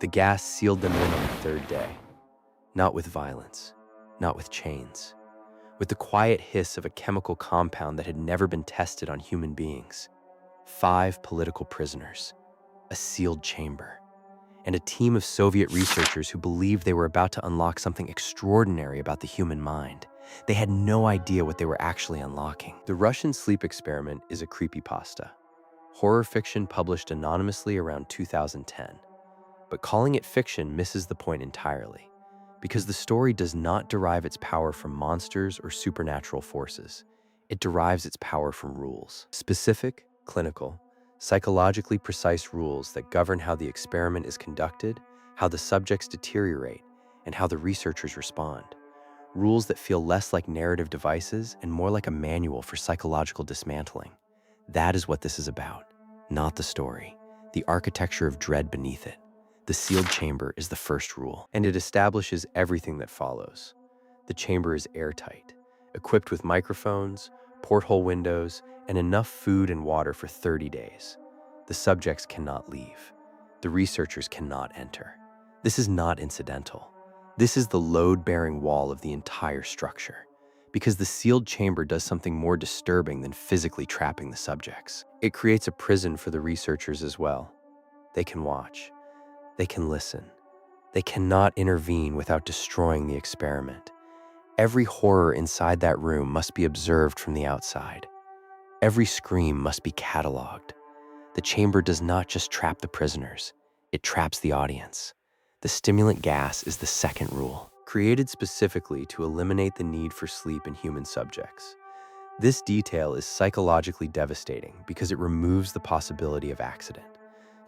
The gas sealed them in on the third day. Not with violence, not with chains, with the quiet hiss of a chemical compound that had never been tested on human beings. 5 political prisoners, a sealed chamber, and a team of Soviet researchers who believed they were about to unlock something extraordinary about the human mind. They had no idea what they were actually unlocking. The Russian sleep experiment is a creepypasta, horror fiction published anonymously around 2010. But calling it fiction misses the point entirely, because the story does not derive its power from monsters or supernatural forces. It derives its power from rules. Specific, clinical, psychologically precise rules that govern how the experiment is conducted, how the subjects deteriorate, and how the researchers respond. Rules that feel less like narrative devices and more like a manual for psychological dismantling. That is what this is about, not the story, the architecture of dread beneath it. The sealed chamber is the first rule, and it establishes everything that follows. The chamber is airtight, equipped with microphones, porthole windows, and enough food and water for 30 days. The subjects cannot leave. The researchers cannot enter. This is not incidental. This is the load-bearing wall of the entire structure, because the sealed chamber does something more disturbing than physically trapping the subjects. It creates a prison for the researchers as well. They can watch. They can listen. They cannot intervene without destroying the experiment. Every horror inside that room must be observed from the outside. Every scream must be cataloged. The chamber does not just trap the prisoners, it traps the audience. The stimulant gas is the second rule, created specifically to eliminate the need for sleep in human subjects. This detail is psychologically devastating because it removes the possibility of accident.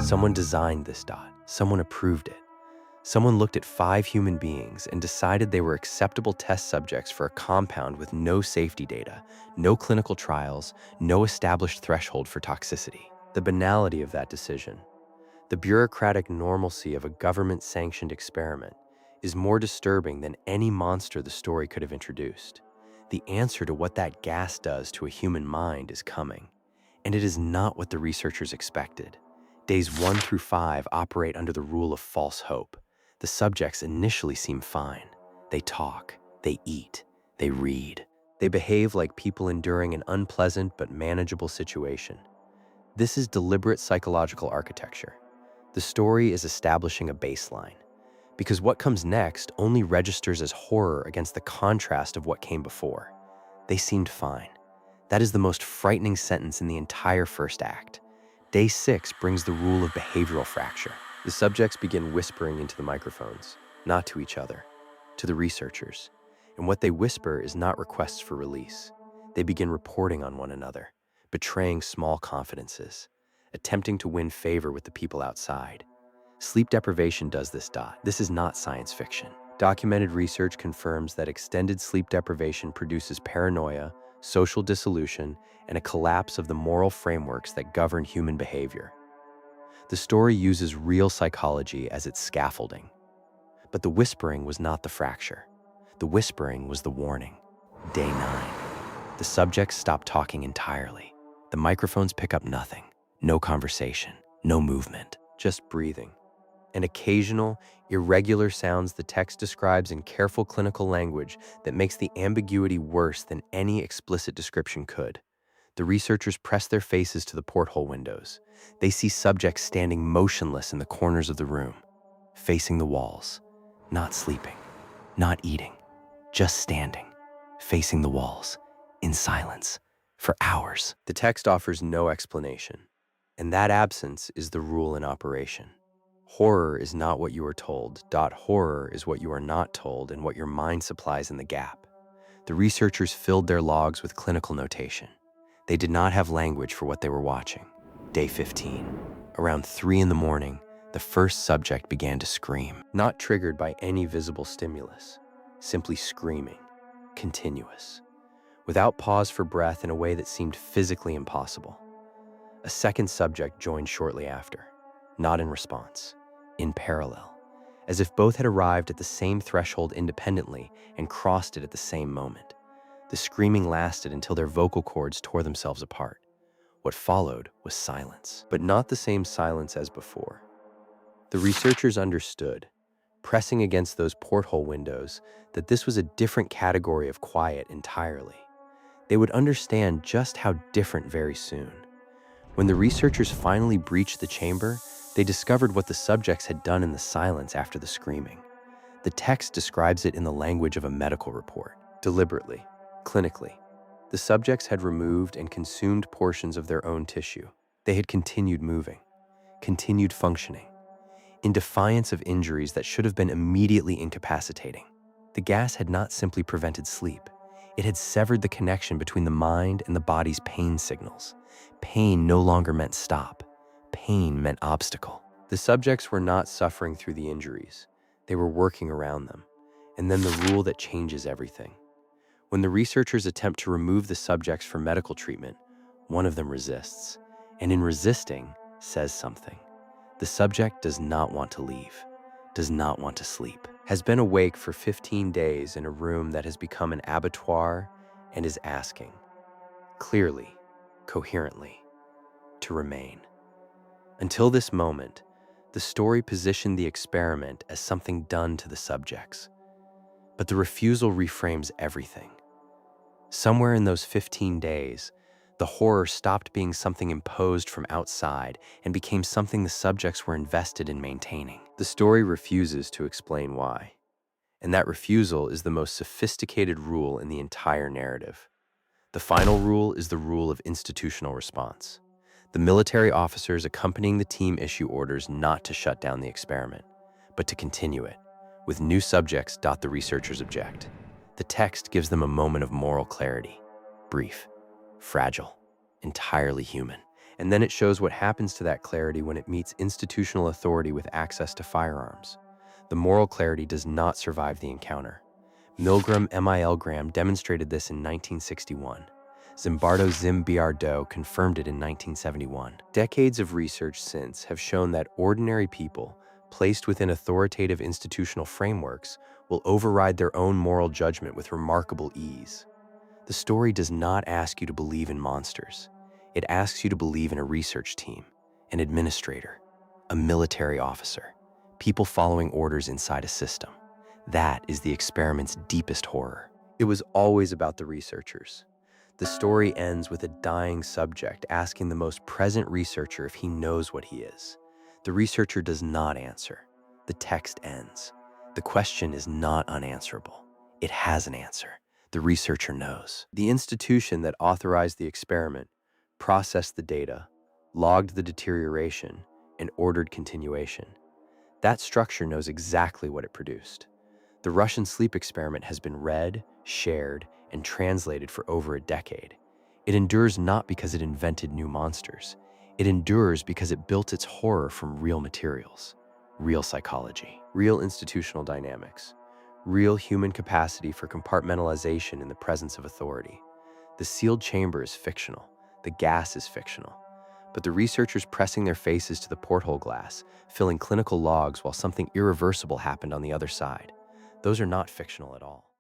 Someone designed this dot. Someone approved it. Someone looked at 5 human beings and decided they were acceptable test subjects for a compound with no safety data, no clinical trials, no established threshold for toxicity. The banality of that decision, the bureaucratic normalcy of a government-sanctioned experiment, is more disturbing than any monster the story could have introduced. The answer to what that gas does to a human mind is coming, and it is not what the researchers expected. Days 1 through 5 operate under the rule of false hope. The subjects initially seem fine. They talk, they eat, they read. They behave like people enduring an unpleasant but manageable situation. This is deliberate psychological architecture. The story is establishing a baseline, because what comes next only registers as horror against the contrast of what came before. They seemed fine. That is the most frightening sentence in the entire first act. Day 6 brings the rule of behavioral fracture. The subjects begin whispering into the microphones, not to each other, to the researchers. And what they whisper is not requests for release. They begin reporting on one another, betraying small confidences, attempting to win favor with the people outside. Sleep deprivation does this. This is not science fiction. Documented research confirms that extended sleep deprivation produces paranoia, social dissolution, and a collapse of the moral frameworks that govern human behavior. The story uses real psychology as its scaffolding. But the whispering was not the fracture. The whispering was the warning. Day 9. The subjects stop talking entirely. The microphones pick up nothing. No conversation, no movement, just breathing. And occasional, irregular sounds the text describes in careful clinical language that makes the ambiguity worse than any explicit description could. The researchers press their faces to the porthole windows. They see subjects standing motionless in the corners of the room, facing the walls, not sleeping, not eating, just standing, facing the walls, in silence, for hours. The text offers no explanation, and that absence is the rule in operation. Horror is not what you are told. Horror is what you are not told and what your mind supplies in the gap. The researchers filled their logs with clinical notation. They did not have language for what they were watching. Day 15. Around 3 in the morning, the first subject began to scream, not triggered by any visible stimulus, simply screaming, continuous, without pause for breath in a way that seemed physically impossible. A second subject joined shortly after, not in response, in parallel, as if both had arrived at the same threshold independently and crossed it at the same moment. The screaming lasted until their vocal cords tore themselves apart. What followed was silence, but not the same silence as before. The researchers understood, pressing against those porthole windows, that this was a different category of quiet entirely. They would understand just how different very soon. When the researchers finally breached the chamber, they discovered what the subjects had done in the silence after the screaming. The text describes it in the language of a medical report. Deliberately, clinically, the subjects had removed and consumed portions of their own tissue. They had continued moving, continued functioning, in defiance of injuries that should have been immediately incapacitating. The gas had not simply prevented sleep. It had severed the connection between the mind and the body's pain signals. Pain no longer meant stop. Pain meant obstacle. The subjects were not suffering through the injuries. They were working around them. And then the rule that changes everything. When the researchers attempt to remove the subjects for medical treatment, one of them resists, and in resisting, says something. The subject does not want to leave, does not want to sleep, has been awake for 15 days in a room that has become an abattoir and is asking, clearly, coherently, to remain. Until this moment, the story positioned the experiment as something done to the subjects. But the refusal reframes everything. Somewhere in those 15 days, the horror stopped being something imposed from outside and became something the subjects were invested in maintaining. The story refuses to explain why. And that refusal is the most sophisticated rule in the entire narrative. The final rule is the rule of institutional response. The military officers accompanying the team issue orders not to shut down the experiment, but to continue it. With new subjects, the researchers object. The text gives them a moment of moral clarity. Brief, fragile, entirely human. And then it shows what happens to that clarity when it meets institutional authority with access to firearms. The moral clarity does not survive the encounter. Milgram Milgram demonstrated this in 1961. Zimbardo Zimbardo confirmed it in 1971. Decades of research since have shown that ordinary people, placed within authoritative institutional frameworks, will override their own moral judgment with remarkable ease. The story does not ask you to believe in monsters. It asks you to believe in a research team, an administrator, a military officer, people following orders inside a system. That is the experiment's deepest horror. It was always about the researchers. The story ends with a dying subject asking the most present researcher if he knows what he is. The researcher does not answer. The text ends. The question is not unanswerable. It has an answer. The researcher knows. The institution that authorized the experiment processed the data, logged the deterioration, and ordered continuation. That structure knows exactly what it produced. The Russian sleep experiment has been read, shared, and translated for over a decade. It endures not because it invented new monsters. It endures because it built its horror from real materials, real psychology, real institutional dynamics, real human capacity for compartmentalization in the presence of authority. The sealed chamber is fictional. The gas is fictional. But the researchers pressing their faces to the porthole glass, filling clinical logs while something irreversible happened on the other side, those are not fictional at all.